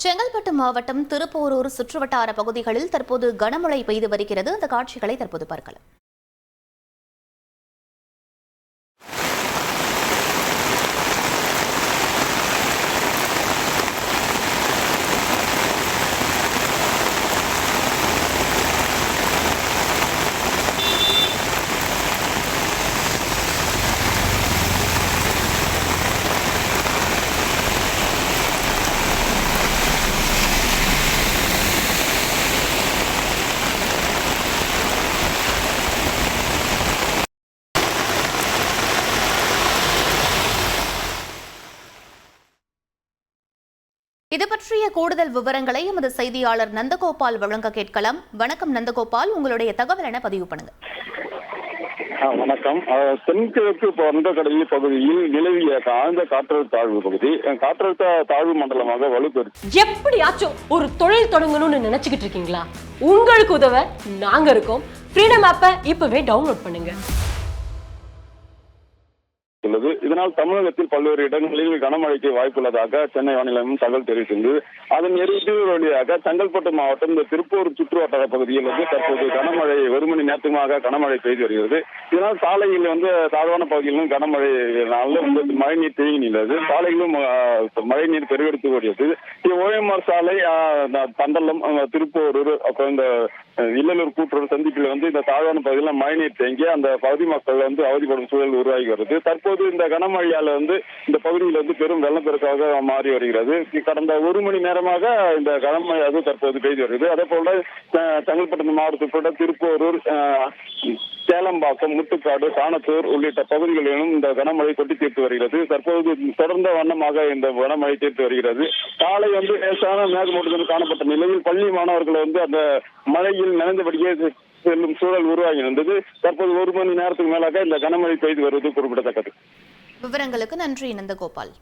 செங்கல்பட்டு மாவட்டம் திருப்போரூர் சுற்றுவட்டார பகுதிகளில் தற்போது கனமழை பெய்து வருகிறது. அந்த காட்சிகளை தற்போது பார்க்கலாம். இது பற்றிய கூடுதல் விவரங்களை எமது செய்தியாளர் நந்தகோபால் வழங்க கேட்கலாம். வணக்கம் நந்தகோபால், உங்களுடைய தகவல் என பதிவு பண்ணுங்க. வணக்கம். தென்கிழக்கு வங்கக்கடல் பகுதியில் நிலவிய ஆழ்ந்த காற்றழுத்த தாழ்வு பகுதி காற்றழுத்த தாழ்வு மண்டலமாக வலுப்பெறும். எப்படியாச்சும் ஒரு தொழில் தொடங்கணும்னு நினைச்சுக்கிட்டு இருக்கீங்களா? உங்களுக்கு உதவ நாங்க இருக்கோம். ஃப்ரீடம் ஆப்பை இப்பவே டவுன்லோட் பண்ணுங்க. இதனால் தமிழகத்தில் பல்வேறு இடங்களில் கனமழைக்கு வாய்ப்புள்ளதாக சென்னை வானிலை தகவல் தெரிவித்திருந்தது. அதன் வழியாக செங்கல்பட்டு மாவட்டம் இந்த திருப்பூர் சுற்றுவட்டார பகுதியில் தற்போது கனமழை ஒரு மணி நேரத்துமாக கனமழை பெய்து வருகிறது. இதனால் சாலையில் தாழ்வான பகுதியிலும் கனமழை மழை நீர் தேங்கி நின்றது. சாலையிலும் மழை நீர் பெருகெடுத்து ஓடியது. ஓஎம்ஆர் சாலை, பந்தளம், திருப்போரூர், அப்புறம் இந்த இல்லலூர் கூட்டுறவு சந்திப்பில் இந்த தாழ்வான பகுதியில் மழைநீர் தேங்கி அந்த பகுதி மக்கள் அவதிப்படும் சூழல் உருவாகி வருது. தற்போது இந்த கனமழையால இந்த பகுதியில் பெரும் வெள்ளப்பெருக்காக மாறி வருகிறது. கடந்த ஒரு மணி நேரமாக இந்த கனமழை தற்போது பெய்து வருகிறது. அதே போல செங்கல்பட்டு மாவட்டத்தில் திருப்போரூர், சேலம்பாக்கம், முட்டுக்காடு, காணத்தூர் உள்ளிட்ட பகுதிகளிலும் இந்த கனமழை கொட்டி தீர்த்து வருகிறது. தற்போது தொடர்ந்த வண்ணமாக இந்த கனமழை தீர்த்து வருகிறது. காலை லேசான மேகமூட்டத்தில் காணப்பட்ட நிலையில் பள்ளி மாணவர்கள் அந்த மழையில் நனைந்தபடியே செல்லும் சூழல் உருவாகி இருந்தது. தற்போது ஒரு மணி நேரத்துக்கு மேலாக இந்த கனமழை பெய்து வருவது குறிப்பிடத்தக்கது. விவரங்களுக்கு நன்றி நந்தகோபால்.